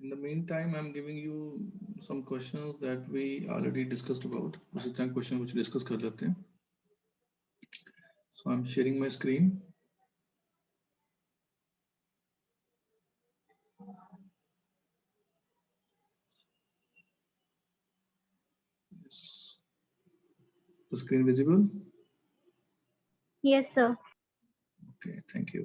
In the meantime, I'm giving you some questions that we already discussed about. उसी तरह question कुछ discuss कर लेते हैं. So I'm sharing my screen. Yes. The screen visible? Yes, sir. Okay, thank you.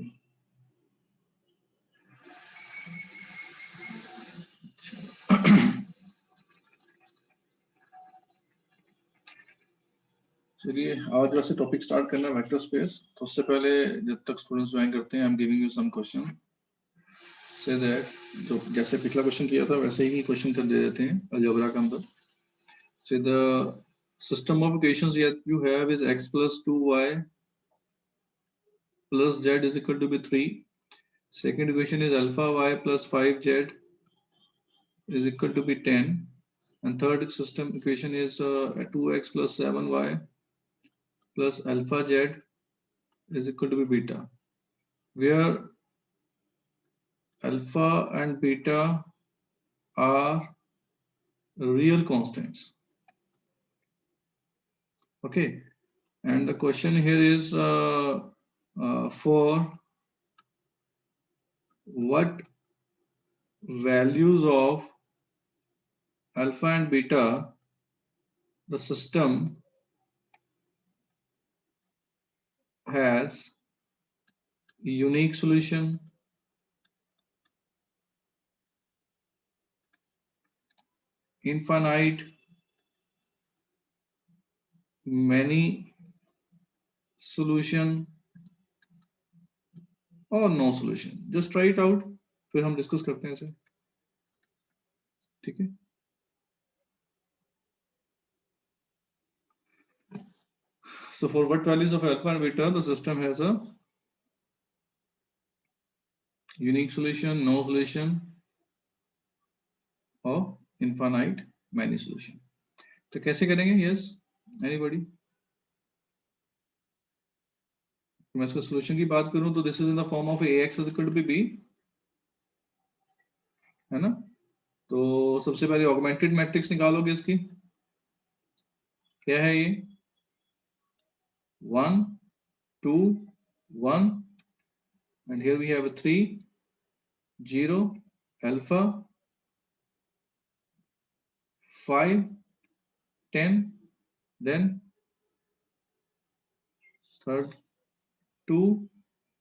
चलिए आज वैसे topic start करना है वेक्टर स्पेस. तो उससे पहले जब तक स्टूडेंट्स ज्वाइन करते हैं, I am giving you some question. Say that तो जैसे पिछला क्वेश्चन किया था वैसे ही क्वेश्चन कर दे देते हैं अलजेब्रा के अंदर. So the system of equations that you have is x plus 2y plus z is equal to be 3. Second equation is alpha y plus 5z is equal to be 10. And third system equation is 2x plus 7y plus alpha z is equal to be beta, where alpha and beta are real constants. Okay, and the question here is for what values of alpha and beta the system has unique solution, infinite, many solution or no solution. Just try it out, फिर हम discuss करते हैं इसे. ठीक है. So for what values of alpha and beta the system has a unique solution, no solution or infinite, many solution. तो कैसे करेंगे? Yes, anybody? मैं इसका solution की बात करूं तो this is in the form of ax is equal to b, है ना? तो सबसे पहले ऑगमेंटेड मैट्रिक्स निकालोगे इसकी. क्या है ये? 1 2 1 and here we have a 3 0 alpha 5 10 then third 2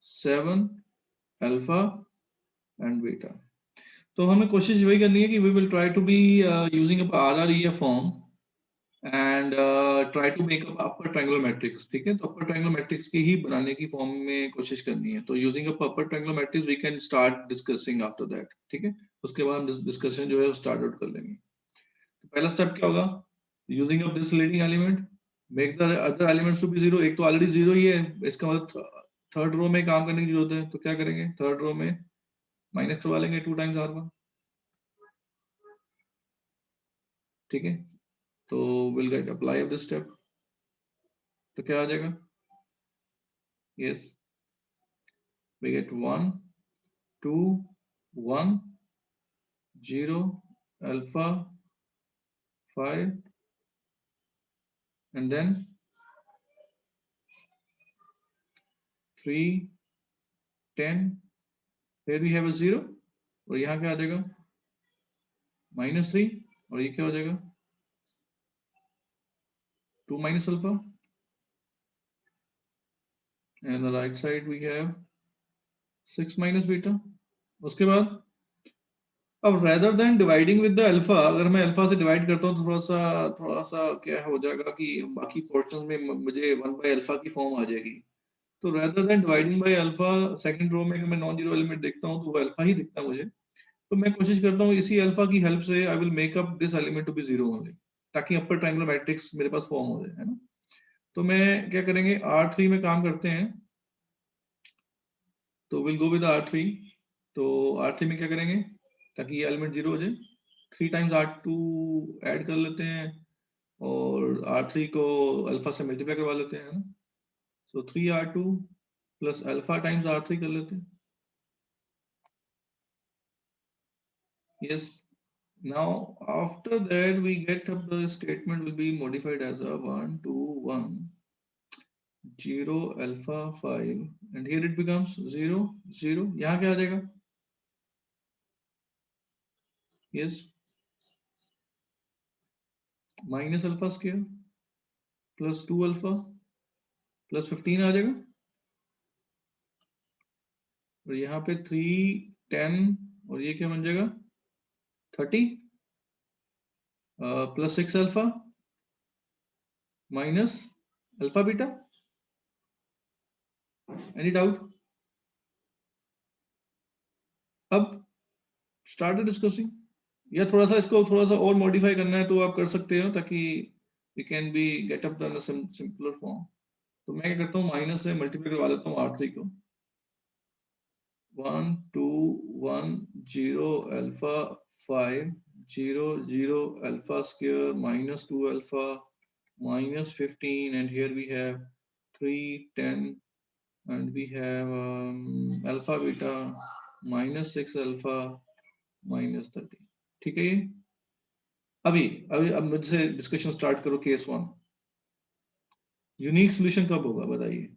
7 alpha and beta. तो हमें कोशिश वही करनी है कि we will try to be using a RREF form and try to make up upper triangular matrix. ठीक है. तो upper triangular matrix की ही बनाने की फॉर्म में कोशिश करनी है. तो using up upper triangular matrix we can start discussing after that. ठीक है. उसके बाद हम डिस्कशन जो है स्टार्ट आउट कर लेंगे. तो पहला स्टेप क्या होगा? Using up this leading element make the other elements to be zero. एक तो ऑलरेडी जीरो ही है, इसका मतलब थर्ड रो में काम करने की जरूरत है. तो क्या करेंगे? थर्ड रो में माइनस करवा लेंगे 2 टाइम्स r1. ठीक है. तो will get apply of this step. तो क्या आ जाएगा? Yes, we get 1 2 1 0 alpha 5 and then 3 10. here we have a 0 और यहाँ क्या आ जाएगा? -3 और ये क्या हो जाएगा? 2 minus alpha and on the right side we have 6 minus beta. उसके बाद अब rather than dividing with the alpha, अगर मैं alpha से divide करता हूँ तो थोड़ा सा क्या हो जाएगा कि बाकी portions में मुझे 1 by alpha की फॉर्म आ जाएगी. तो rather than dividing by alpha second row में अगर मैं नॉन जीरो एलिमेंट देखता हूँ तो वो alpha ही दिखता है मुझे. तो मैं कोशिश करता हूँ इसी alpha की हेल्प से I will make up this element to be zero only, ताकि अपर ट्रायंगुलर मैट्रिक्स मेरे पास फॉर्म हो जाए, है ना. तो मैं क्या करेंगे? R3 में काम करते हैं. तो विल गो विद R3. तो R3 में क्या करेंगे ताकि ये एलिमेंट जीरो हो जाए? 3 टाइम्स R2 ऐड कर लेते हैं और R3 को अल्फा से मल्टीप्लाई करवा लेते हैं, है ना. सो 3R2 plus alpha times R3 कर लेते हैं. Yes. Now after that we get up the statement will be modified as a 1 2 1 0 alpha 5 and here it becomes 0 0. यहाँ क्या आ जाएगा? Yes, minus alpha square plus 2 alpha plus 15 आ जाएगा और यहाँ पे 3 10 और ये क्या बन जाएगा 30 plus 6 alpha minus alpha beta. Any doubt? अब स्टार्ट डिस्कसिंग या थोड़ा सा इसको थोड़ा सा और मॉडिफाई करना है तो आप कर सकते हो ताकि we can be get up the simpler form. तो मैं क्या करता हूँ माइनस से मल्टीप्लाई करवा लेता हूँ R3 को 1 2 1 0 alpha 5 0 0 alpha square minus 2 alpha minus 15 and here we have 3 10 and we have alpha beta minus 6 alpha minus 30. ठीक है ये अभी अभी अब मुझसे डिस्कशन स्टार्ट करो. केस 1 यूनिक सॉल्यूशन कब होगा बताइए.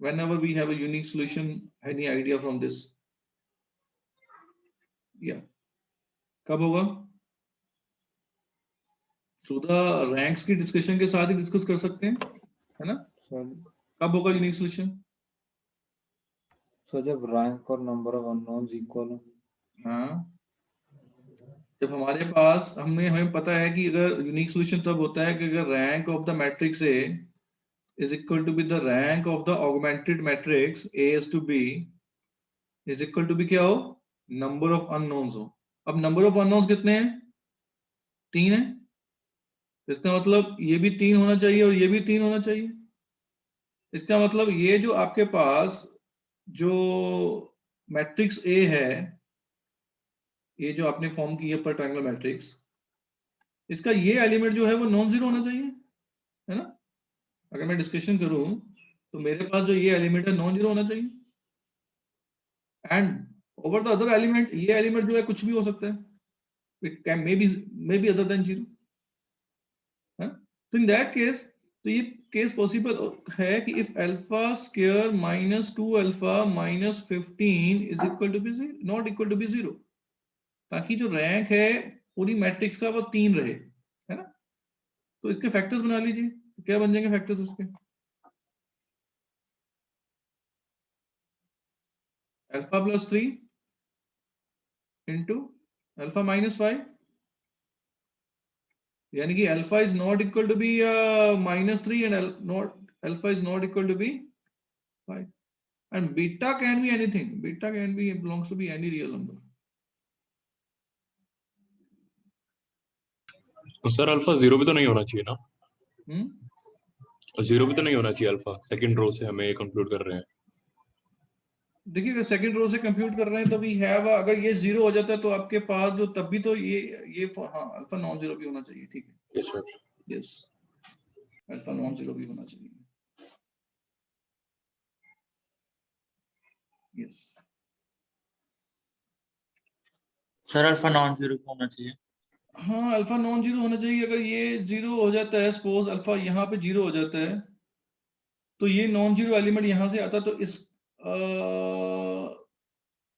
whenever we have a unique solution, any idea from this? Yeah, कब होगा? सुधा रैंक्स की डिस्कशन के साथ ही डिस्कस कर सकते हैं है ना. कब होगा यूनिक सॉल्यूशन? तो जब रैंक और नंबर ऑफ अननोन्स इक्वल हो. हाँ, जब हमारे पास हमें पता है कि अगर यूनिक सॉल्यूशन तब होता है कि अगर rank of the matrix A is equal to be the rank of the augmented matrix A is to B is equal to be क्या हो number of unknowns हो. अब number of unknowns कितने हैं? 3 है. इसका मतलब ये भी 3 होना चाहिए और ये भी 3 होना चाहिए. इसका मतलब ये जो आपके पास जो मैट्रिक्स A है ये जो आपने फॉर्म की है पर ट्रायंगुलर मैट्रिक्स इसका ये एलिमेंट जो है वो नॉन जीरो होना चाहिए है ना. अगर मैं डिस्कशन करूं तो मेरे पास जो ये एलिमेंट है नॉन जीरो होना चाहिए and over the other element ये एलिमेंट जो है कुछ भी हो सकता है. It can may be other than zero. तो इन दैट केस तो ये केस पॉसिबल है कि if alpha square minus 2 alpha minus 15 is equal to be not equal to be zero ताकि जो रैंक है पूरी मैट्रिक्स का वो 3 रहे है ना. तो इसके फैक्टर्स बना लीजिए. क्या बन जाएंगे फैक्टर्स इसके? Alpha plus 3 into alpha minus 5 यानी कि alpha is not equal to be minus 3 and not alpha is not equal to be 5 and beta can be anything. Beta can be belongs to be any real number. तो sir alpha 0 भी तो नहीं होना चाहिए ना. 0 भी तो नहीं होना चाहिए अल्फा. सेकंड रो से हमें कंक्लूड कर रहे हैं. देखिए अगर सेकंड रो से कंप्यूट कर रहे हैं तो वी हैव अगर ये 0 हो जाता है तो आपके पास जो तब भी तो ये हाँ अल्फा नॉन जीरो भी होना चाहिए. ठीक है. Yes sir. Yes alpha non zero भी होना चाहिए. Yes sir alpha non zero होना चाहिए. हाँ अल्फा नॉन जीरो होना चाहिए. अगर ये 0 हो जाता है सपोज अल्फा यहाँ पे 0 हो जाता है तो ये नॉन जीरो एलिमेंट यहाँ से आता तो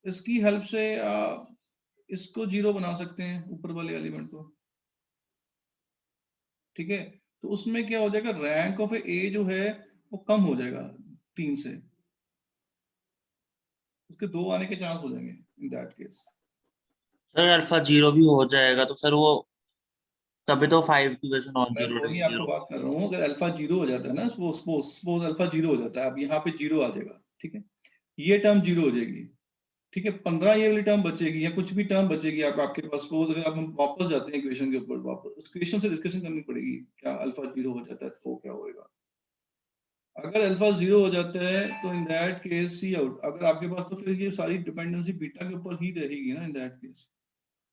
इसकी हेल्प से आप इसको 0 बना सकते हैं ऊपर वाले एलिमेंट को. ठीक है. तो उसमें क्या हो जाएगा रैंक ऑफ ए जो है वो कम हो जाएगा 3 से. उसके 2 आने के चांस हो जाएंगे इन दैट केस. सर अल्फा 0 भी हो जाएगा तो सर वो तभी तो 5 की वजह से नॉन मैं जीरो वही आपको बात कर रहा हूँ. अगर अल्फा 0 हो जाता है ना सपोज अल्फा 0 हो जाता है अब यहाँ पे 0 आ जाएगा. ठीक है. ये टर्म 0 हो जाएगी. ठीक है. 15 ये वाली टर्म बचेगी या कुछ भी टर्म बचेगी आपके पास. सपोज अगर आप हम वापस जाते हैं इक्वेशन के ऊपर वापस उस इक्वेशन से डिस्कशन करनी पड़ेगी. क्या अल्फा 0 हो जाता है तो क्या होएगा. अगर अल्फा 0 हो जाता है तो in that case see out. अगर आपके पास तो फिर ये सारी डिपेंडेंसी बीटा के ऊपर ही रहेगी ना इन दैट केस.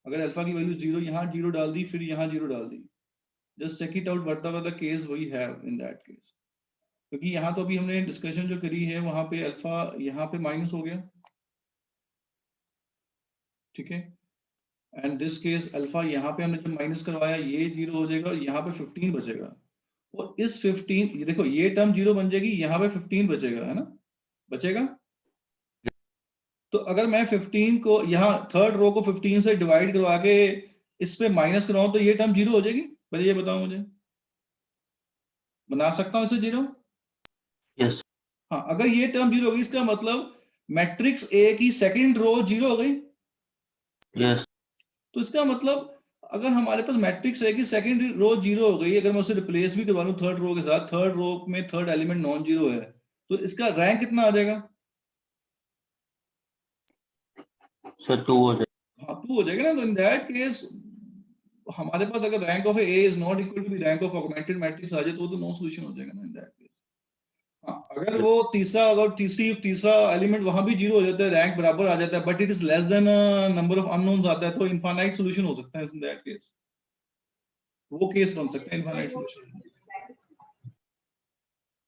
अगर अल्फा की वैल्यू 0 यहाँ 0 डाल दी फिर यहाँ 0 डाल दी. Just check it out whatever the case we have in that case. क्योंकि यहाँ तो अभी हमने डिस्कशन जो करी है वहां पे अल्फा यहाँ पे माइनस हो गया. ठीक है. एंड दिस केस अल्फा यहाँ पे हमने जब माइनस करवाया ये 0 हो जाएगा और यहाँ पे 15 बचेगा, और इस 15 ये देखो ये टर्म 0 बन जाएगी, यहाँ पे 15 बचेगा, है ना, बचेगा। तो अगर मैं 15 को यहाँ थर्ड रो को 15 से डिवाइड करवा के इस पे माइनस कराऊं तो ये टर्म 0 हो जाएगी, पहले ये बताओ मुझे, बना सकता हूं इसे 0? यस हाँ, अगर ये टर्म 0 होगी इसका मतलब मैट्रिक्स ए की सेकंड रो 0 हो गई। यस तो इसका मतलब अगर हमारे पास मैट्रिक्स ए की सेकंड रो 0 हो गई, अगर मैं उसे रिप्लेस भी करवा लूं थर्ड रो के साथ, थर्ड रो में थर्ड एलिमेंट नॉन जीरो है, तो इसका रैंक कितना आ जाएगा? सर 2 हो जाएगा। हाँ 2 हो जाएगा ना। तो इन दैट केस हमारे पास अगर rank of A is not equal to rank of augmented matrix आ जाए तो नो सॉल्यूशन हो जाएगा ना इन दैट केस। हाँ, अगर वो तीसरा एलिमेंट वहां भी 0 हो जाता है, रैंक बराबर आ जाता है, but it is less than number of unknowns आता है, तो इनफाइनाइट सॉल्यूशन हो सकता है इन दैट केस, वो केस बन सकता है इनफाइनाइट सॉल्यूशन।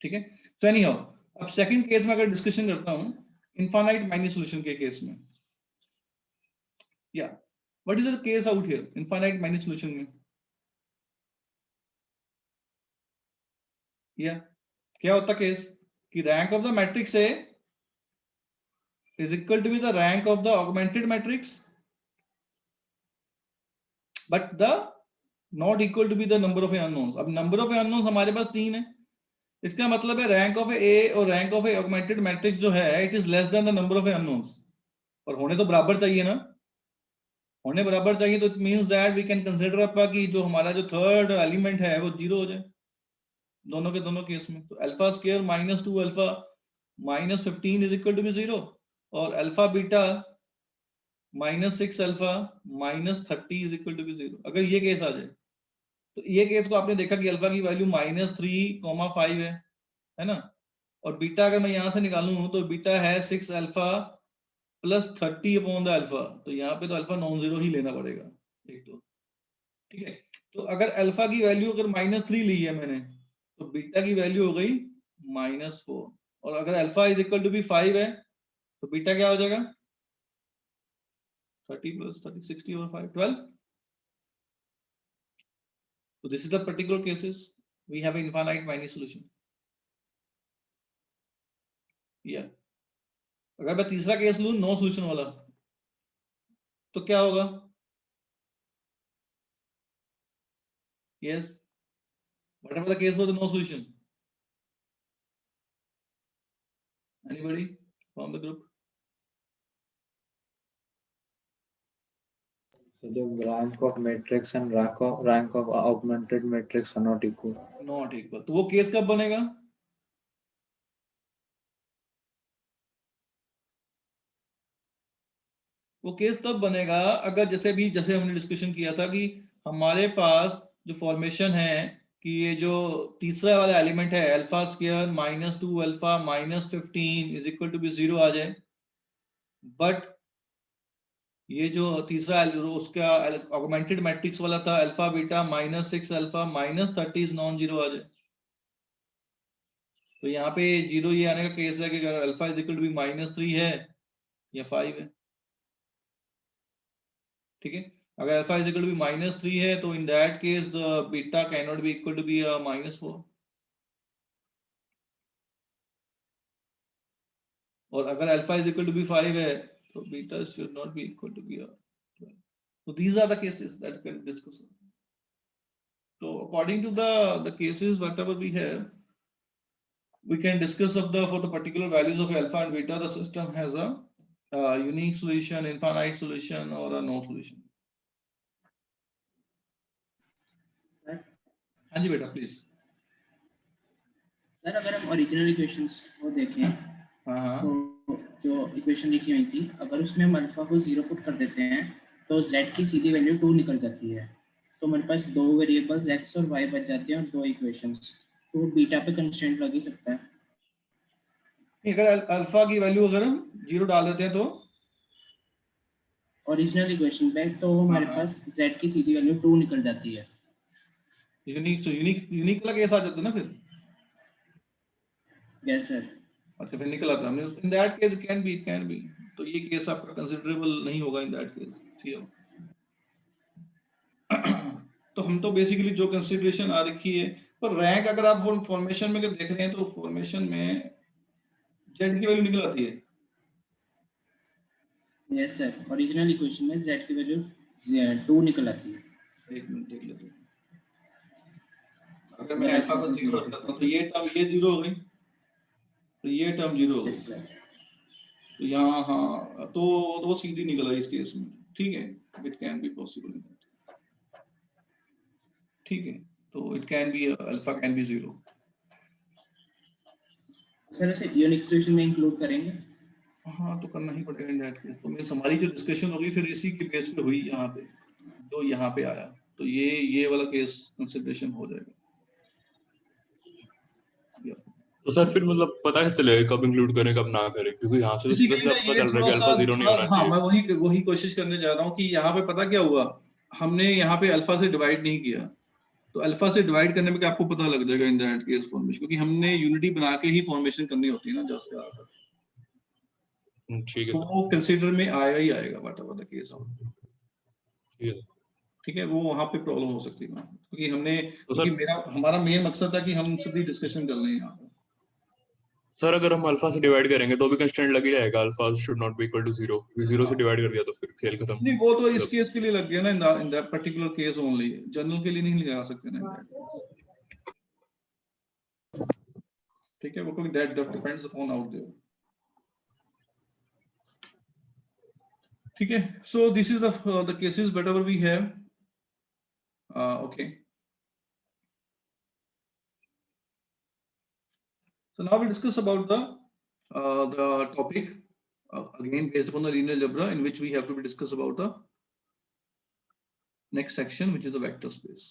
ठीक है, सो एनी हाउ अब सेकंड केस में अगर डिस्कशन करता हूं इनफाइनाइट माइनस सॉल्यूशन के केस में, या what is the case out here infinite minus solution में, या क्या होता केस कि rank of the matrix A is equal to be the rank of the augmented matrix, but the not equal to be the number of unknowns। अब number of unknowns हमारे पास 3 है, इसका मतलब है रैंक ऑफ ए और rank of A augmented matrix जो है it is less than the number of unknowns, और होने तो बराबर चाहिए ना, होने बराबर चाहिए, तो it means that we can consider अपा कि जो हमारा जो थर्ड एलिमेंट है वो 0 हो जाए दोनों के दोनों केस में। तो alpha square minus 2 alpha minus 15 is equal to be 0, और alpha beta minus 6 alpha minus 30 is equal to be 0। अगर ये केस आ जाए तो ये केस को आपने देखा कि अल्फा की वैल्यू -3,5 है ना, और बीटा अगर मैं यहां से निकालूं तो बीटा है 6 alpha plus 30 upon the alpha, तो यहाँ पे तो अल्फा नॉन जीरो ही लेना पड़ेगा एक तो। ठीक है, तो अगर अल्फा की वैल्यू अगर -3 ली है मैंने तो बीटा की वैल्यू हो गई -4, और अगर alpha is equal to be 5 है तो बीटा क्या हो जाएगा 30 plus 30 60 over 5 12। So this is the particular cases we have an infinite Maini solution। Yeah, अगर मैं तीसरा केस लूं नो सॉल्यूशन वाला तो क्या होगा? Yes, whatever the case was, no solution। Anybody from the group? So the rank of matrix and rank of augmented matrix are not equal। Not equal, तो वो केस कब बनेगा? वो केस तब बनेगा अगर जैसे हमने डिस्कशन किया था कि हमारे पास जो फॉर्मेशन है कि ये जो तीसरा वाला एलिमेंट है alpha square -2 alpha -15 is equal to be 0 आ जाए, बट ये जो तीसरा उसका ऑगमेंटेड मैट्रिक्स वाला था alpha beta -6 alpha -30 non zero आ जाए। तो यहाँ पे 0 ये आने का केस है कि अगर alpha is equal to be -3 है या 5 है। ठीक है, अगर alpha is equal to be -3 है तो in that case beta can not be equal to be -4, और अगर alpha is equal to be 5 है तो beta should not be equal to be 12। So these are the cases that we can discuss। So according to the cases whatever we have, we can discuss for the particular values of alpha and beta the system has a unique solution, infinite solution or a no solution। हाँ जी बेटा please. Sir अगर हम original equations को देखें हाँ तो जो equation लिखी हुई थी अगर उसमें हम अल्फा को 0 पुट कर देते हैं तो z की सीधी वैल्यू 2 निकल जाती है, तो हमारे पास दो वेरिएबल्स x और y बच जाते हैं और दो इक्वेशंस, तो बीटा पे कंस्ट्रेंट लग ही सकता है। अगर अल्फा की वैल्यू अगर हम 0 डाल देते हैं तो ओरिजिनल इक्वेशन पे तो हमारे पास z की सीधी वैल्यू 2 निकल जाती है। यूनिक वाला केस आ जाता है ना फिर। Yes sir. अच्छा फिर निकल आता है, इन दैट केस कैन बी, तो ये केस आपका कंसीडरेबल नहीं होगा इन दैट केस। सी तो हम तो बेसिकली जो कंसीडरेशन आ रखी है, पर रैंक अगर आप फॉर्मेशन में देख रहे हैं तो फॉर्मेशन में जेड की वैल्यू निकल आती है। यस सर, ओरिजिनल इक्वेशन में z की वैल्यू 2 निकल आती है। एक मिनट देख लेते हैं। अगर मैं अल्फा को 0 रखता हूं तो ये टर्म ये 0 हो गई, तो ये टर्म 0 हो गई, यस सर, तो यहाँ हाँ तो सीधी निकल आई इस केस में। ठीक है, इट कैन बी पॉसिबल, ठीक है, तो it can be alpha can be 0। Sir इसे इवन एक्सप्रेशन में इंक्लूड करेंगे? हाँ तो करना ही पड़ेगा इन दैट केस। तो मींस हमारी जो डिस्कशन होगी फिर इसी के बेस पे हुई, यहाँ पे जो यहाँ पे आया, तो ये वाला केस कंसिडरेशन हो जाएगा। तो सर फिर मतलब पता कैसे चलेगा कब इंक्लूड करें कब ना करें, क्योंकि यहाँ से तो सीधा सीधा पता चल रहा है कि अल्फा 0 नहीं होना हाँ, चाहिए। मैं वही कोशिश करने जा रहा हूँ कि यहाँ पे पता क्या हुआ, हमने यहाँ पे अल्फा से डिवाइड नहीं किया, तो अल्फा से डिवाइड करने में आपको पता लग जाएगा इन दैट केस फॉर्मेशन, क्योंकि हमने यूनिटी बना के ही फॉर्मेशन करनी होती है ना जस्ट आ रहा। ठीक है तो सर, वो कंसीडर में आएगा ही आएगा व्हाटएवर द केस हो। ठीक है। ठीक है, वो वहां पे प्रॉब्लम हो सकती है क्योंकि हमने तो सर हमारा मेन मकसद था कि हम सीधी डिस्कशन कर लें यहाँ पे। सर अगर हम अल्फा से डिवाइड करेंगे तो भी कंस्ट्रेंट लग ही जाएगा, alpha should not be equal to 0, क्योंकि 0 से डिवाइड कर दिया तो फिर खेल खत्म। नहीं वो तो इस केस के लिए लग गया ना, in that particular case only, general के लिए नहीं लगा सकते ना। ठीक है, वो कोई that depends upon out there. ठीक है, so this is the cases whatever we have. Okay, so now we discuss about the topic again based upon the linear algebra, in which we have to discuss about the next section, which is the vector space.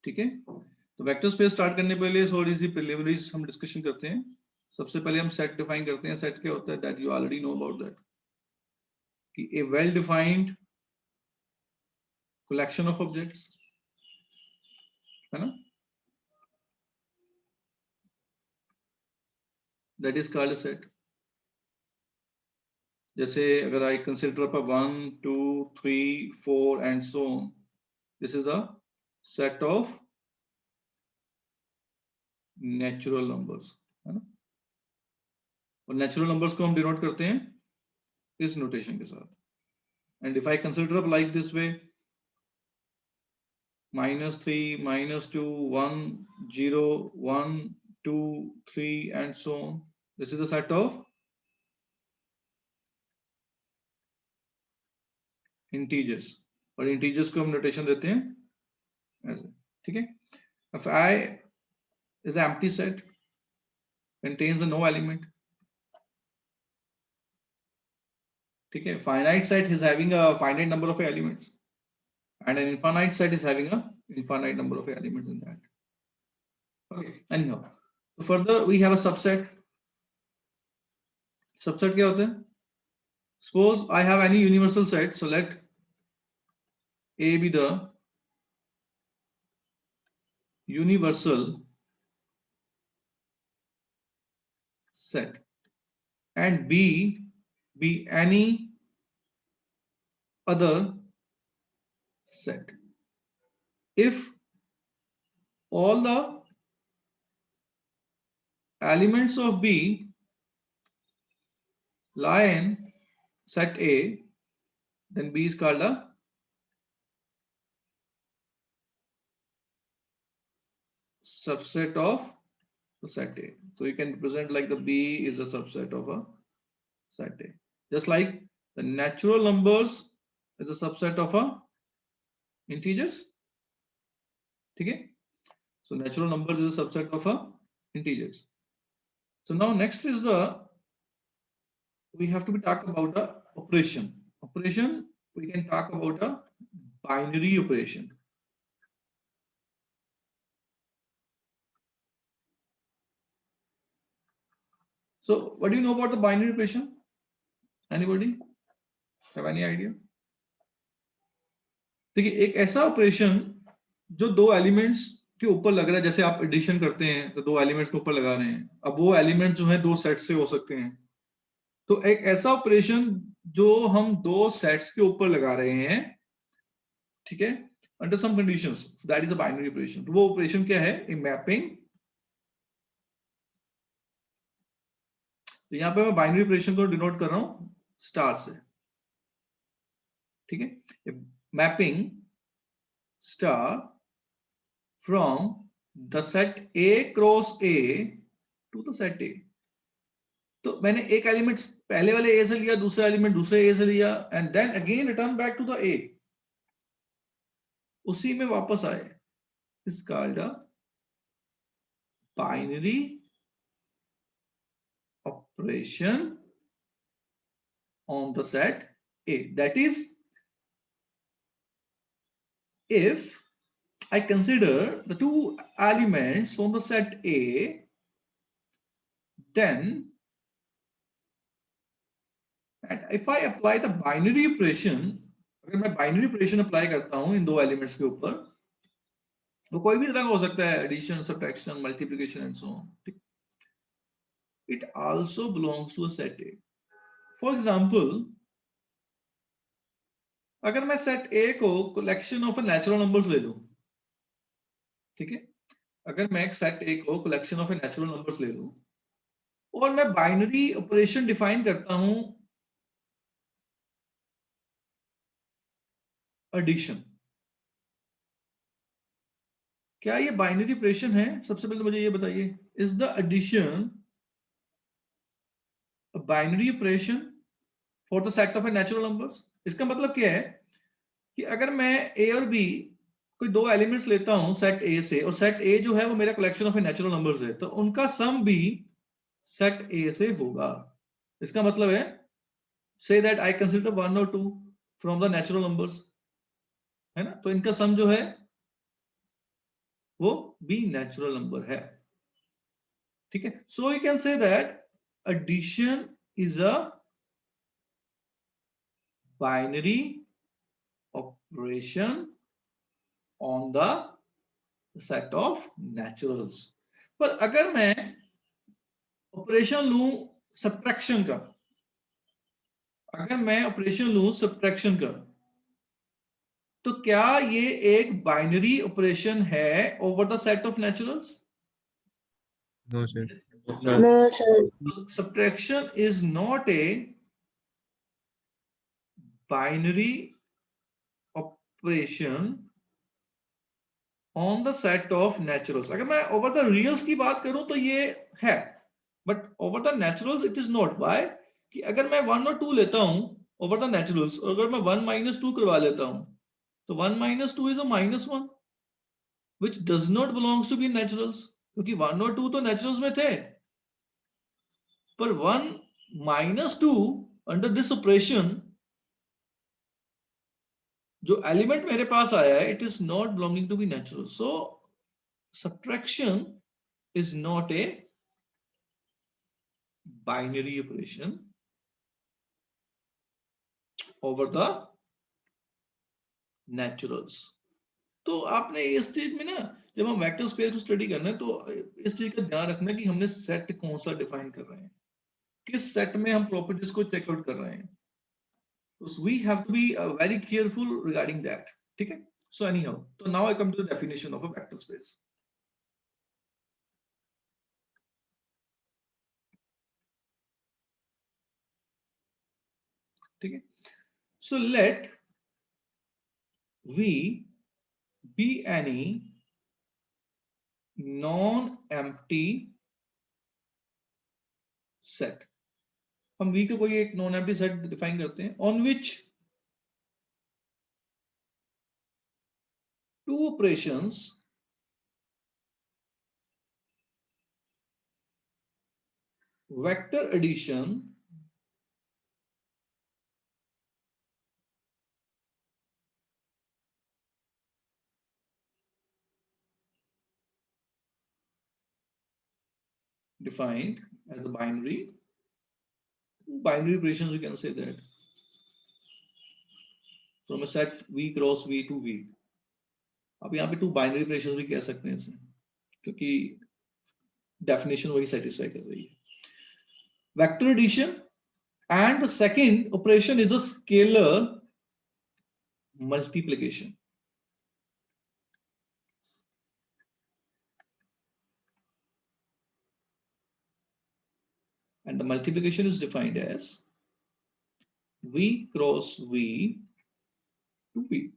ठीक है, तो vector space start करने पहले थोड़ी सी preliminaries हम discussion करते हैं। सबसे पहले हम सेट डिफाइन करते हैं। सेट क्या होता है, that you already know about that, कि a well defined collection of objects, है ना, that is called a set. जैसे अगर I consider up 1 2 3 4 and so on, this is a set of natural numbers, है ना। और नेचुरल नंबर्स को हम डिनोट करते हैं इस नोटेशन के साथ। And if I consider up like this way, -3 -2 1 0 1 2 3 and so on, this is a set of integers, और integers को हम नोटेशन देते हैं ऐसे। ठीक है, if I is an empty set, contains a no element, ठीक है, finite set is having a finite number of elements and an infinite set is having a infinite number of elements in that. Okay, anyhow, so further we have a subset. Subset क्या होता है? Suppose I have any universal set, so let A be the universal set and B be any other set if all the elements of B lie in set A, then B is called a subset of the set A. So you can represent like the B is a subset of a set A, just like the natural numbers is a subset of a integers. Okay, so natural numbers is a subset of a integers. So now next is we have to talk about the operation. We can talk about a binary operation. So what do you know about the binary operation? Anybody have any idea? देखिए, एक ऐसा operation जो दो elements के ऊपर लग रहा है, जैसे आप एडिशन करते हैं तो दो एलिमेंट्स के ऊपर लगा रहे हैं, अब वो एलिमेंट जो है दो सेट से हो सकते हैं, तो एक ऐसा ऑपरेशन जो हम दो सेट्स के ऊपर लगा रहे हैं, ठीक है, under some conditions. So that is a binary operation. तो वो operation क्या है? A mapping. तो यहाँ पे मैं binary operation को denote कर रहा हूँ स्टार से, ठीक है? Mapping star from the set A cross A to the set A. तो मैंने एक एलिमेंट पहले वाले A से लिया, दूसरा एलिमेंट दूसरे A से लिया, and then again return back to the A. उसी में वापस आए. Is called a binary operation on the set A. That is, if I consider the two elements from the set A, then and if I apply the binary operation, अगर मैं binary operation apply करता हूं इन दो elements के ऊपर, तो कोई भी तरह का हो सकता है, addition, subtraction, multiplication and so on. It also belongs to a set A. For example, अगर मैं set A को collection of a natural numbers ले लूं, ठीक है? अगर मैं set A को collection of a natural numbers ले लूं और मैं binary operation define करता हूं addition, क्या ये बाइनरी ऑपरेशन है? सबसे पहले मुझे ये बताइए, is the addition a binary operation for the set of a natural numbers? इसका मतलब क्या है कि अगर मैं ए और बी कोई दो एलिमेंट्स लेता हूं सेट ए से, और सेट ए जो है वो मेरा collection of a natural numbers है, तो उनका सम भी सेट ए से होगा. इसका मतलब है, से दैट आई कंसीडर 1 और 2 फ्रॉम द नेचुरल नंबर्स, है ना? तो इनका सम जो है वो भी नेचुरल नंबर है, ठीक है? So you can say that addition is a binary operation on the set of naturals. पर अगर मैं ऑपरेशन लूं सब्ट्रैक्शन का, अगर मैं ऑपरेशन लूं सब्ट्रैक्शन का, तो क्या ये एक बाइनरी ऑपरेशन है over the set of naturals? No sir. No, sir. Subtraction is not a binary operation on the set of naturals. अगर मैं over the reals की बात करूं तो ये है, but over the naturals it is not. Why? कि अगर मैं 1 और 2 लेता हूं over the naturals, और अगर मैं 1 minus 2 करवा लेता हूं, तो 1 minus 2 is a -1, which does not belongs to be naturals, क्योंकि 1 और 2 तो naturals में थे. पर 1 minus 2 under this operation, जो एलिमेंट मेरे पास आया है, it is not belonging to be natural. So subtraction is not a binary operation over the naturals. तो आपने इस चीज में ना, जब हम वेक्टर स्पेस को स्टडी करना है, तो इस चीज का ध्यान रखना कि हमने सेट कौन सा डिफाइन कर रहे हैं, किस सेट में हम प्रॉपर्टीज को चेकआउट कर रहे हैं. So we have to be very careful regarding that. ठीक है? So anyhow, so now I come to the definition of a vector space. ठीक है? So let V be any non-empty set. हम V को कोई एक नॉन एम्प्टी सेट डिफाइन करते हैं, on which two operations vector addition defined as a binary operations, you can say that, from a set V cross V to V. अब यहाँ पे to binary operations भी कह सकते हैं इसे, क्योंकि डेफिनेशन वही सेटिस्फाई कर रही है. Vector addition and the second operation is a scalar multiplication. and the multiplication is defined as V cross V to V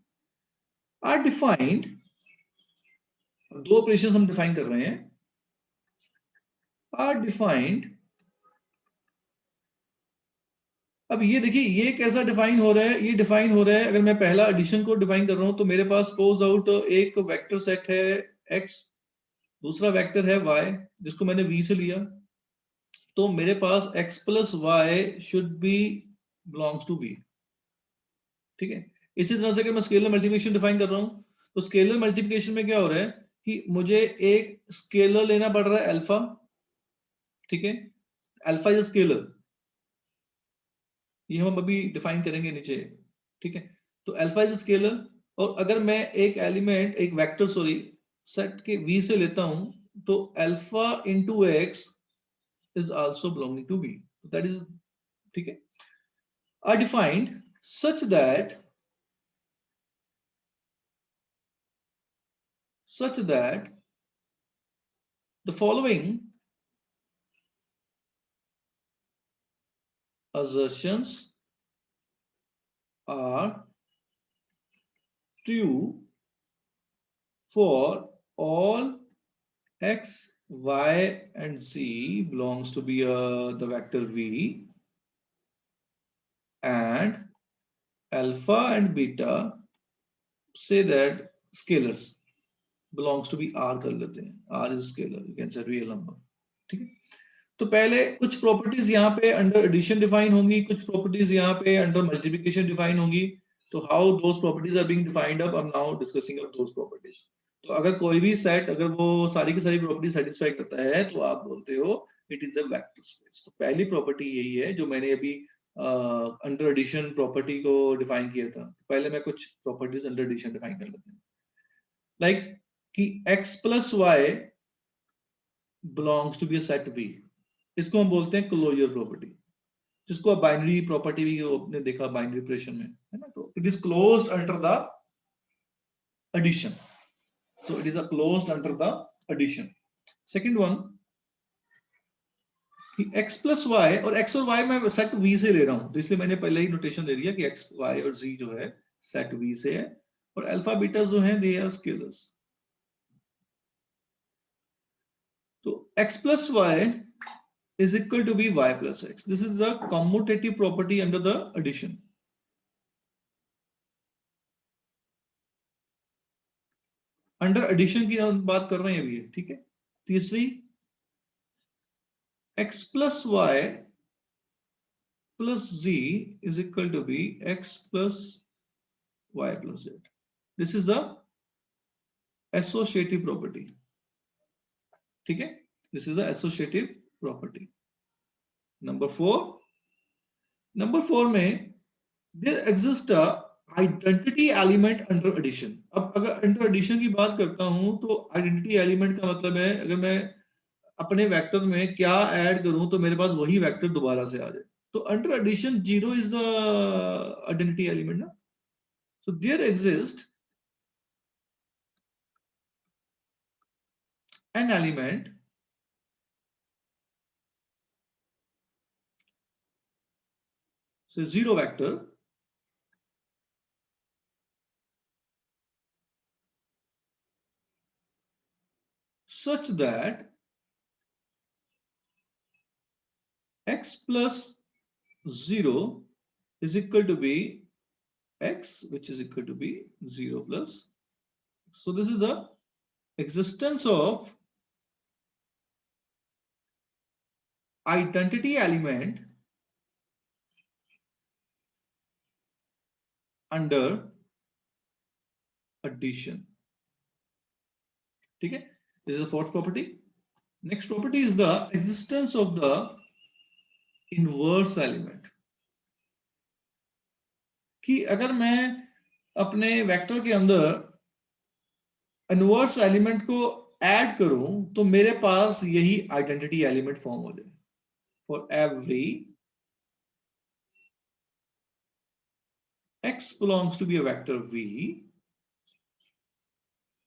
are defined. दो ऑपरेशंस हम डिफाइन कर रहे हैं, are defined. अब ये देखिए ये कैसा डिफाइन हो रहा है, ये डिफाइन हो रहा है अगर मैं पहला एडिशन को डिफाइन कर रहा हूं तो मेरे पास सपोज आउट एक वेक्टर सेट है x, दूसरा वेक्टर है y जिसको मैंने v से लिया, तो मेरे पास x plus y should be belongs to v. ठीक है, इसी तरह से अगर मैं स्केलर मल्टीप्लिकेशन डिफाइन कर रहा हूं तो स्केलर मल्टीप्लिकेशन में क्या हो रहा है कि मुझे एक स्केलर लेना पड़ रहा है अल्फा. ठीक है, अल्फा इज स्केलर, ये हम अभी डिफाइन करेंगे नीचे. ठीक है, तो अल्फा इज स्केलर, और अगर मैं एक एलिमेंट एक वेक्टर सेट के v से लेता हूं तो alpha into x is also belonging to v. That is, ठीक है, are defined such that the following assertions are true for all x, y and z belongs to be the vector v, and alpha and beta say that scalars belongs to be r कर लेते हैं, r is scalar, you can say real number. ठीक है, तो पहले कुछ properties यहाँ पे अंडर एडिशन डिफाइन होंगी, कुछ प्रॉपर्टीज यहाँ पे अंडर मल्टीप्लिकेशन डिफाइन होंगी. तो how those properties are being defined up, I am now discussing up those properties. तो अगर कोई भी सेट अगर वो सारी की सारी प्रॉपर्टी सेटिस्फाई करता है तो आप बोलते हो it is a vector space. तो पहली प्रॉपर्टी यही है जो मैंने अभी अंडर एडिशन प्रॉपर्टी को डिफाइन किया था. पहले मैं कुछ प्रॉपर्टीज अंडर एडिशन डिफाइन कर लेते हैं, लाइक कि x plus y belongs to be a set v. इसको हम बोलते हैं क्लोजर प्रॉपर्टी, जिसको आप बाइनरी प्रॉपर्टी भी आपने देखा बाइनरी ऑपरेशन में, है ना. तो it is closed under the addition, so it is a closed under the addition. Second one कि x plus y, और x और y मैं सेट v से ले रहा हूं तो इसलिए मैंने पहले ही नोटेशन दे दिया कि x, y और z जो है सेट v से है, और अल्फा बीटा जो है दे आर स्केलर्स. तो x plus y is equal to be y plus x. This is the commutative property under the addition. Under addition की हम बात कर रहे हैं अभी, ठीक है. तीसरी x plus y plus z is equal to be x plus y plus z. This is the associative property. ठीक है, this is the associative property. Number 4 में there exists a identity element under addition. अब अगर under addition की बात करता हूं तो आइडेंटिटी एलिमेंट का मतलब है अगर मैं अपने वेक्टर में क्या ऐड करूं तो मेरे पास वही वेक्टर दोबारा से आ जाए. तो under addition 0 is the identity element ना. So there exist an element so zero vector such that x plus 0 is equal to be x, which is equal to be 0 plus. So this is the existence of identity element under addition. ठीक है, this is the fourth property. Next property is the existence of the inverse element. कि अगर मैं अपने vector के अंदर inverse element को add करूं तो मेरे पास यही आइडेंटिटी एलिमेंट फॉर्म हो जाए. For every x belongs to be a vector v,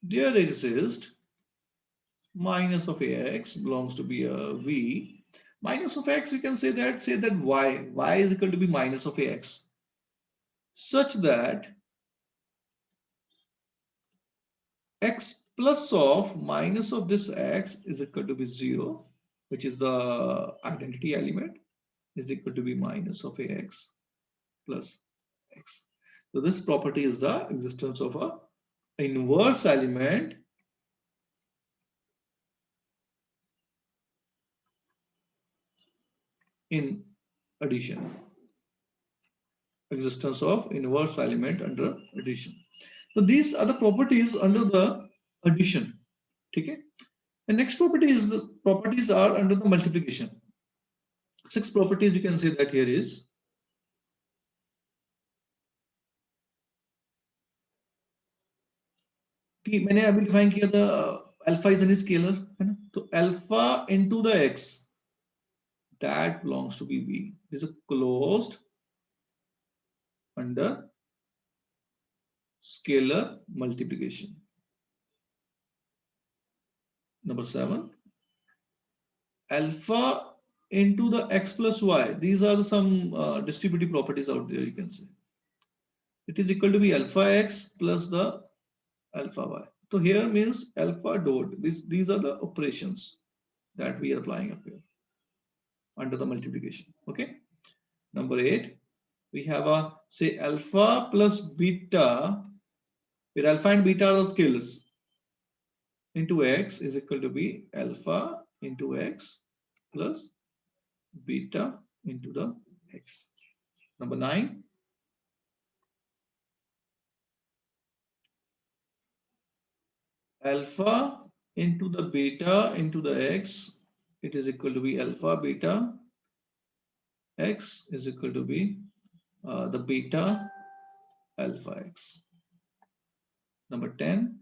there exists minus of ax belongs to be a v, Minus of x, we can say that y is equal to be minus of ax, such that x plus of minus of this x is equal to be 0, which is the identity element, is equal to be minus of ax plus x. So this property is the existence of a inverse element in addition. Existence of inverse element under addition. So these are the properties under the addition. Okay. The next property is the properties are under the multiplication. 6 properties you can say that here is. कि मैंने अभी define किया था alpha is any scalar है ना, तो alpha into the x that belongs to be V. This is closed under scalar multiplication. Number 7, alpha into the x plus y. These are some distributive properties out there, you can say. It is equal to be alpha x plus the alpha y. So here means alpha dot. These are the operations that we are applying up here under the multiplication. Okay. Number 8, we have a say alpha plus beta, where alpha and beta are the scalars, into x is equal to be alpha into x plus beta into the x. Number 9, alpha into the beta into the x, it is equal to be alpha beta x is equal to be the beta alpha x. Number 10,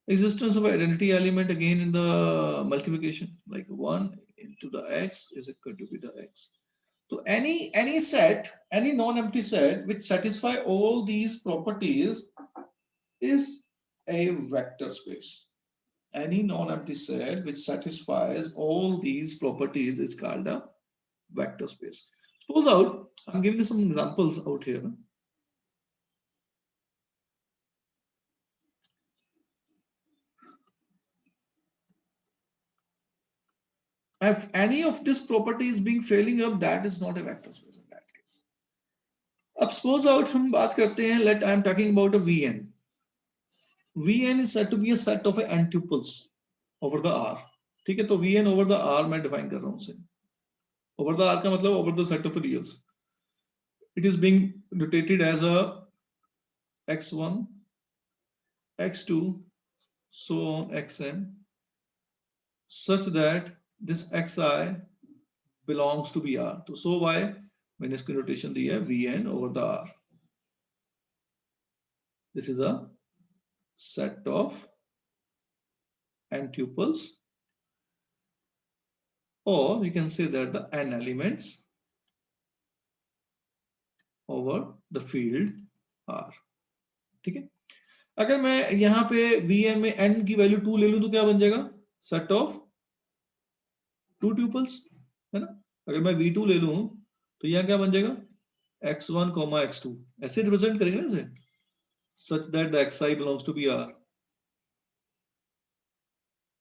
existence of identity element again in the multiplication, like 1 into the x is equal to be the x. So any set, any non-empty set which satisfy all these properties is a vector space. Any non-empty set which satisfies all these properties is called a vector space. Suppose out, I'm giving you some examples out here. If any of this property is being failing up, that is not a vector space in that case. अब suppose out हम बात करते हैं, let I am talking about a Vn. Vn is said to be a set of n tuples over the R. ठीक है, तो Vn over the R मैं define कर रहा हूँ उसे. Over the R का मतलब over the set of reals. It is being notated as a x1, x2, so on xn, such that this xi belongs to be R. So why मैंने इसकी notation दी है Vn over the R. This is a set of n tuples, or you can say that the n elements over the field R. ठीक है, अगर मैं यहाँ पे Vn में n की वैल्यू 2 ले लूं तो क्या बन जाएगा, सेट ऑफ 2 ट्यूपल्स है ना. अगर मैं V2 ले लूं तो यहाँ क्या बन जाएगा, x1, x2, ऐसे रिप्रेजेंट करेंगे ना इसे, such that the xi belongs to be R.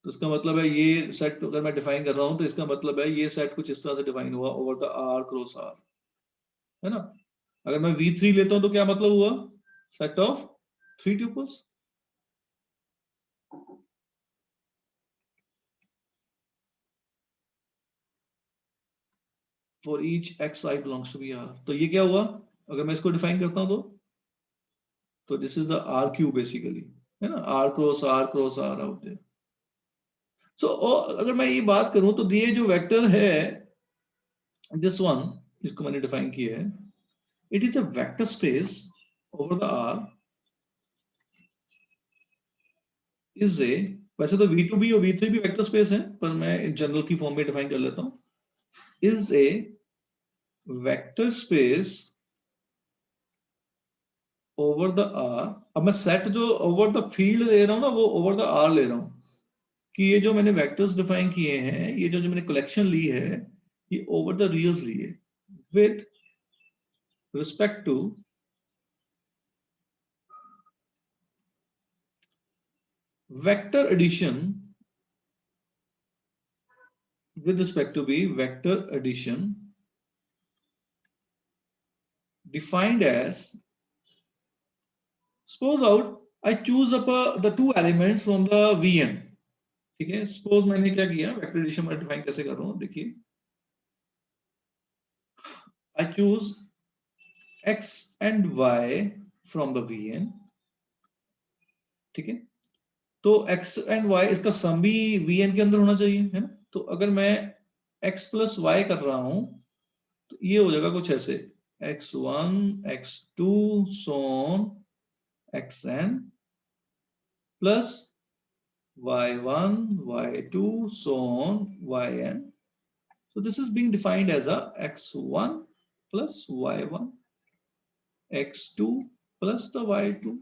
तो इसका मतलब है ये सेट अगर मैं डिफाइन कर रहा हूं तो इसका मतलब है ये सेट कुछ इस तरह से डिफाइन हुआ over the R cross R, है ना. अगर मैं V3 लेता हूं तो क्या मतलब हुआ, set of 3 tuples. For each xi belongs to be R. तो ये क्या हुआ, अगर मैं इसको डिफाइन करता हूं तो this is the R cube basically, है ना, R cross R out there. So अगर मैं ये बात करूं तो ये जो वेक्टर है दिस वन जिसको मैंने डिफाइन किया है, it is a vector space over the R is a, वैसे तो V2 भी और V3 भी वेक्टर स्पेस है पर मैं इन जनरल की फॉर्म में डिफाइन कर लेता हूं, is a vector space over the R. अब मैं सेट जो ओवर द फील्ड ले रहा हूं ना वो ओवर द R ले रहा हूं, कि ये जो मैंने वेक्टर्स डिफाइन किए हैं, ये जो मैंने कलेक्शन ली है, ये ओवर द रियल्स लिए with respect to vector addition, with respect to be vector addition defined as, suppose out I choose up the two elements from the Vn, ठीक है। सपोज मैंने क्या किया, वेक्टर एडिशन में define कैसे कर रहा हूं, देखिए I choose x and y from the Vn, ठीक है। तो x and y इसका सम भी Vn के अंदर होना चाहिए, है ना। तो अगर मैं x प्लस y कर रहा हूं तो ये हो जाएगा कुछ ऐसे, x1 x2 so on xn plus y1 y2 so on yn. So this is being defined as a x1 plus y1 x2 plus the y2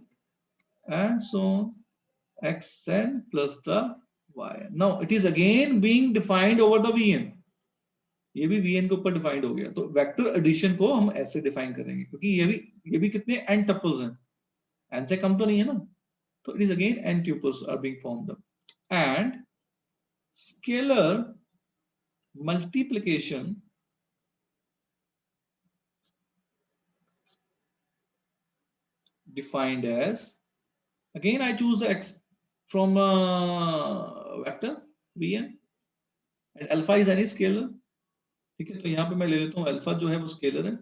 and so on xn plus the yn. Now it is again being defined over the Vn, ये भी Vn के ऊपर defined हो गया। तो vector addition को हम ऐसे डिफाइन करेंगे, क्योंकि ये भी कितने n टपल्स हैं, n से कम तो नहीं है ना। तो it is again n tuples are being formed and scalar multiplication defined as, again I choose the x from vector Vn and alpha is any scalar, ठीक है। तो यहाँ पे मैं ले लेता हूँ अल्फा जो है वो स्केलर है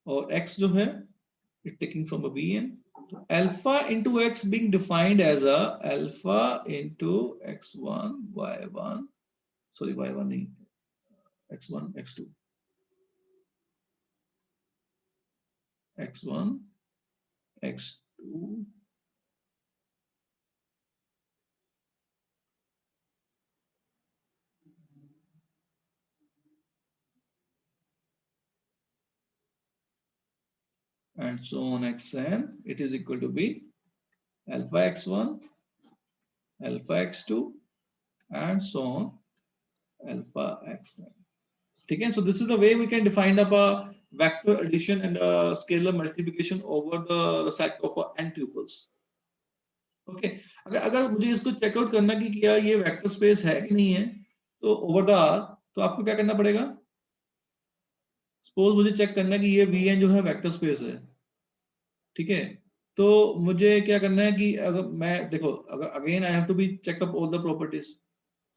और x जो है it taking from a Vn। तो alpha into x being defined as a alpha into x1 y1, sorry y1 नहीं, x1 x2 x1 x2 and so on xn, it is equal to be alpha x1 alpha x2 and so on alpha xn, ठीक है। So this is the way we can define up a vector addition and a scalar multiplication over the set of n tuples. Okay, अगर मुझे इसको checkout करना कि क्या ये vector space है कि नहीं है, तो ओवर द R तो आपको क्या करना पड़ेगा, सपोज मुझे चेक करना है कि ये Vn जो है वेक्टर स्पेस है, ठीक है। तो मुझे क्या करना है कि अगर मैं देखो, अगर again I have to be check up all the properties.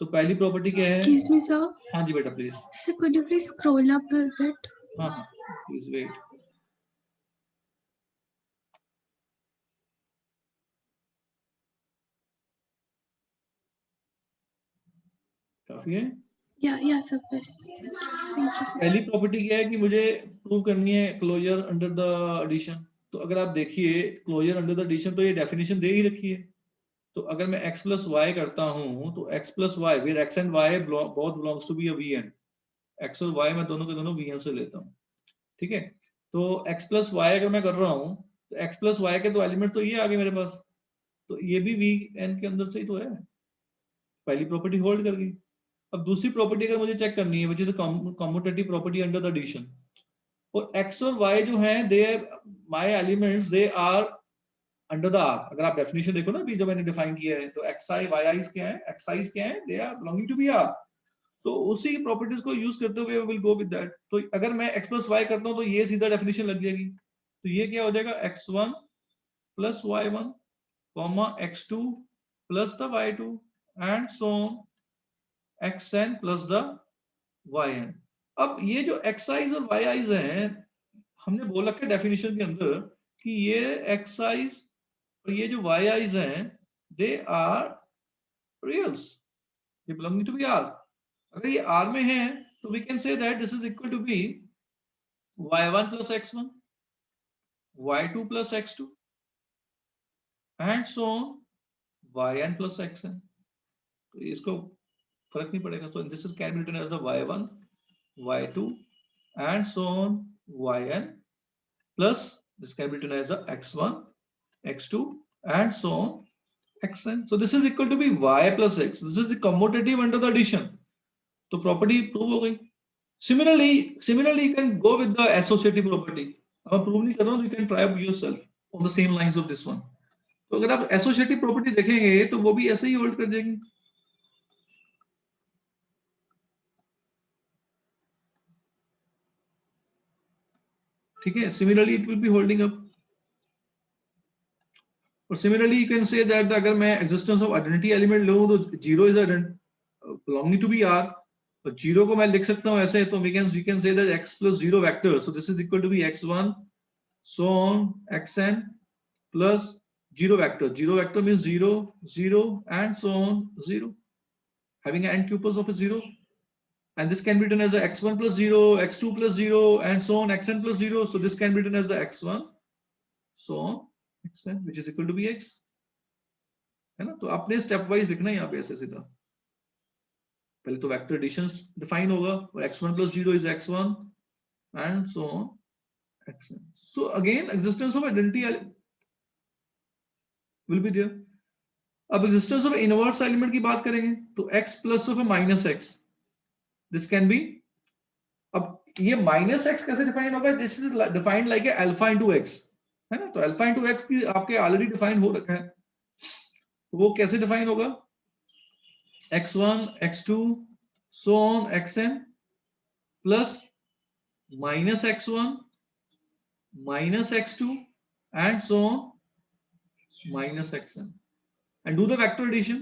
तो पहली प्रॉपर्टी क्या है, Excuse me, sir. हाँ जी बेटा please. Sir, could you please scroll up a bit? हाँ हाँ प्लीज वेट, काफी है। Yeah, sir, please. Thank you, sir. पहली प्रॉपर्टी क्या है कि मुझे प्रूव करनी है क्लोजर अंडर द एडिशन। तो अगर आप देखिए क्लोजर अंडर द एडिशन, तो ये डेफिनेशन दे ही रखी है। तो अगर मैं x प्लस वाई करता हूँ तो x plus y where x and y both belongs to be a Vn, x और y मैं दोनों के दोनों Vn से लेता हूँ, ठीक है। तो x प्लस वाई अगर मैं कर रहा हूँ तो x प्लस वाई के दो एलिमेंट तो ये आ गए मेरे पास, तो ये भी Vn के अंदर से ही तो है, पहली प्रॉपर्टी होल्ड कर गई। अब दूसरी प्रॉपर्टी अगर मुझे चेक करनी है which is a commutative property under the addition, और x और y जो हैं they my elements they are under the R। अगर आप डेफिनेशन देखो ना अभी जो मैंने डिफाइन किया है, तो xi yi's क्या है, xi's क्या है, they are belonging to be R। तो उसी प्रॉपर्टीज को यूज करते हुए विल गो विद दैट। तो अगर मैं x प्लस y करता हूं तो ये सीधा डेफिनेशन लग जाएगी। तो ये क्या हो जाएगा, x1 plus y1 comma x2 plus the y2 and so on xn plus the yn। अब ये जो xi's और yi's हैं, हमने बोल रखा है डेफिनेशन के अंदर कि ये xi's और ये जो yi's हैं they are reals, they belonging to be R। अगर ये R में है तो we can say that this is equal to be y1 plus x1 y2 plus x2 and so on yn plus xn। तो इसको फर्क नहीं पड़ेगा। तो this is can be written as the y1 y2 and so on yn plus this can be written as a x1 x2 and so on xn. So this is equal to be y plus x. This is the commutative under the addition. तो property prove हो गई। Similarly you can go with the associative property. अब prove नहीं कर रहा हूं, you can try yourself on the same lines of this one. तो अगर आप एसोसिएटिव प्रॉपर्टी देखेंगे तो वो भी ऐसे ही होल्ड कर जाएगी। ठीक है, similarly it will be holding up. और similarly you can say that अगर मैं एग्जिस्टेंस ऑफ आइडेंटिटी एलिमेंट लूं तो zero is belonging to be R, तो जीरो को मैं लिख सकता हूं ऐसे, तो we can say that x plus 0 vector, so this is equal to be x1 so on xn plus 0 vector means 0 0 and so on 0, having n tuples of a 0, and this can be written as a x1 plus 0 x2 plus 0 and so on xn plus 0, so this can be written as a x1 so on xn which is equal to bx, है ना। तो आपने step wise लिखना है यहाँ पे ऐसे सीधा। पहले तो वेक्टर एडिशन डिफाइन होगा, और x1 plus 0 is x1 and so on xn. So again existence of identity will be there. अब existence of inverse element की बात करेंगे तो x plus of a minus x, this can be, अब ये minus x कैसे define होगा, this is defined like a alpha into x, है ना। तो alpha into x की आपके ऑलरेडी डिफाइन हो रखा है, वो कैसे डिफाइन होगा, x1 x2 so on xn plus minus x1 minus x2 and so on minus xn, and do the vector addition,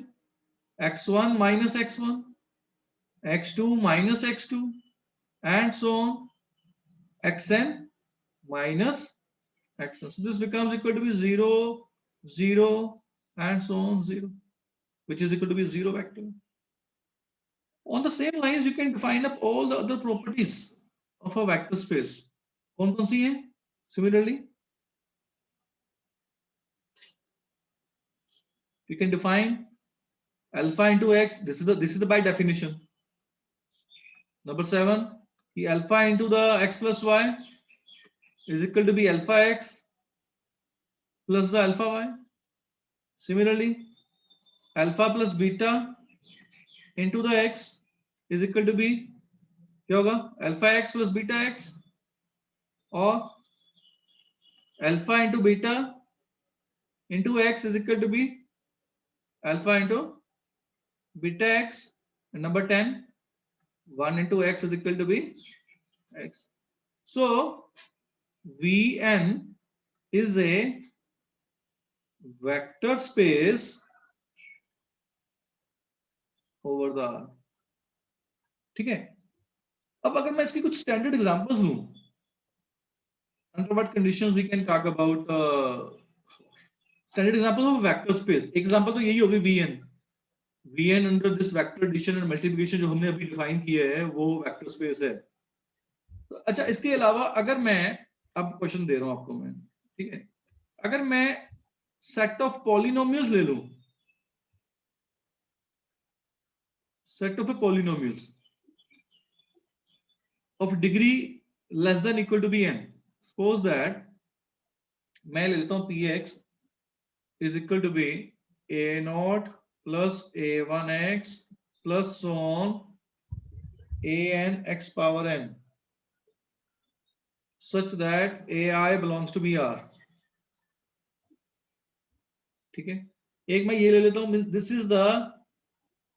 x1 minus x1 x2 minus x2 and so on xn minus xn, so this becomes equal to be 0 0 and so on 0, which is equal to be 0 vector. On the same lines you can define up all the other properties of a vector space. कौन कौन सी हैं? Similarly you can define alpha into x, this is the by definition. Number 7, the alpha into the x plus y is equal to be alpha x plus the alpha y. Similarly alpha plus beta into the x is equal to be क्या होगा, alpha x plus beta x, or alpha into beta into x is equal to be alpha into beta x, and number 10 1 into x is equal to be x. So Vn is a vector space over the R. ठीक है। अब अगर मैं इसकी कुछ standard examples लूं, under what conditions we can talk about standard example of vector space, example तो यही होगी Vn under this vector addition and multiplication जो हमने अभी डिफाइन किया है वो वेक्टर स्पेस है। तो अच्छा, इसके अलावा अगर मैं अब क्वेश्चन दे रहा हूं आपको मैं, ठीक है, अगर मैं सेट ऑफ पॉलिनोमियल्स ले लूं, set of polynomials of degree less than equal to be n, suppose that मैं ले लेता हूं px is equal to be a0 plus a1x plus so on an x power n such that ai belongs to br, ठीक है। एक मैं ये ले लेता हूं, this is the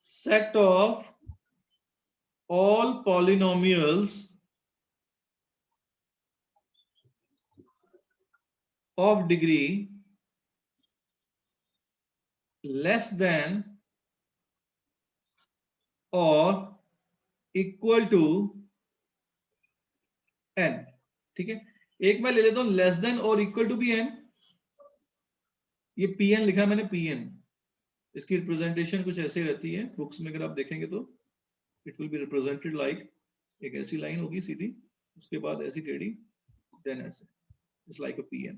set of all polynomials of degree less than or equal to n, ठीक है। एक मैं ले लेता हूं लेस देन और इक्वल टू बी n, ये pn लिखा मैंने pn, इसकी रिप्रेजेंटेशन कुछ ऐसे रहती है बुक्स में, अगर आप देखेंगे तो it will be represented like, एक ऐसी लाइन होगी सीधी, उसके बाद ऐसी टेढ़ी, देन ऐसे, it's like a pn,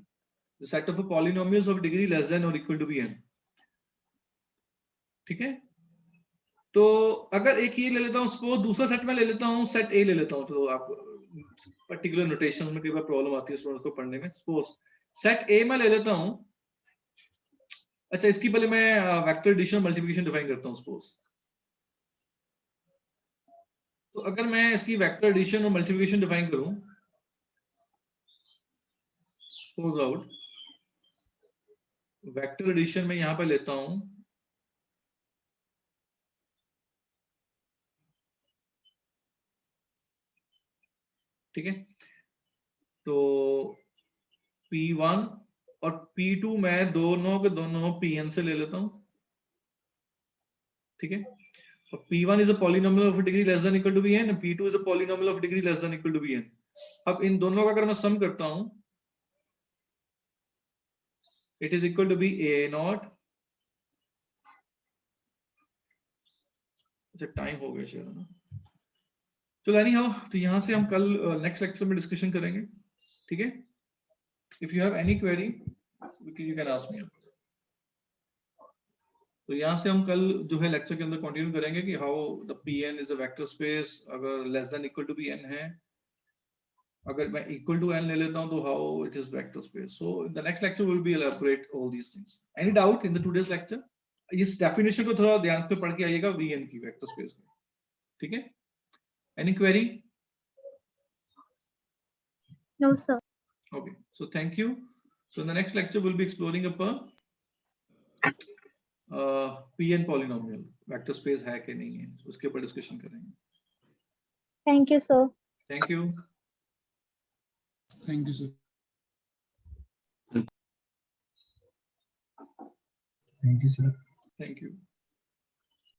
the set of polynomials of degree less than or equal to be n, ठीक है। तो अगर एक ये ले लेता हूं, सपोज दूसरा सेट में ले लेता हूं, सेट ए ले लेता हूं, तो आपको पर्टिकुलर नोटेशंस में कई बार प्रॉब्लम आती है स्टूडेंट्स को पढ़ने में। सपोज सेट ए में ले लेता हूं, अच्छा इसकी पहले मैं वेक्टर एडिशन मल्टीप्लिकेशन डिफाइन करता हूं। सपोज तो अगर मैं इसकी वेक्टर एडिशन और मल्टीप्लिकेशन डिफाइन करूं, सपोज आउट वेक्टर एडिशन में यहां पे लेता हूं ठीक है, तो P1 और P2 मैं दोनों के दोनों Pn से ले लेता हूं, ठीक है, और P1 is a polynomial of a degree less than equal to Bn and P2 is a polynomial of degree less than equal to Bn. अब इन दोनों का अगर मैं सम करता हूं, it is equal to be A0. अच्छा टाइम हो गया शायद ना, चलो एनी हाउ, तो यहां से हम कल नेक्स्ट लेक्चर में डिस्कशन करेंगे, ठीक है। If you have any query you can ask me. तो यहाँ से हम कल जो है लेक्चर के अंदर कंटिन्यू करेंगे कि how the Pn is a vector space अगर less than equal to Bn है, अगर मैं इक्वल टू n ले लेता हूं तो how it is vector space. So in the next lecture will be elaborate all these things. Any doubt in the today's lecture? इस definition को थोड़ा ध्यान पे पढ़ के आइएगा Vn की वेक्टर स्पेस में, ठीक है। Any query? No, sir. Okay, so thank you. So in the next lecture we'll be exploring upon Pn polynomial, vector space है कि नहीं है, उसके ऊपर डिस्कशन करेंगे। Thank you, sir. Thank you. Thank you, sir. Thank you, sir. Thank you.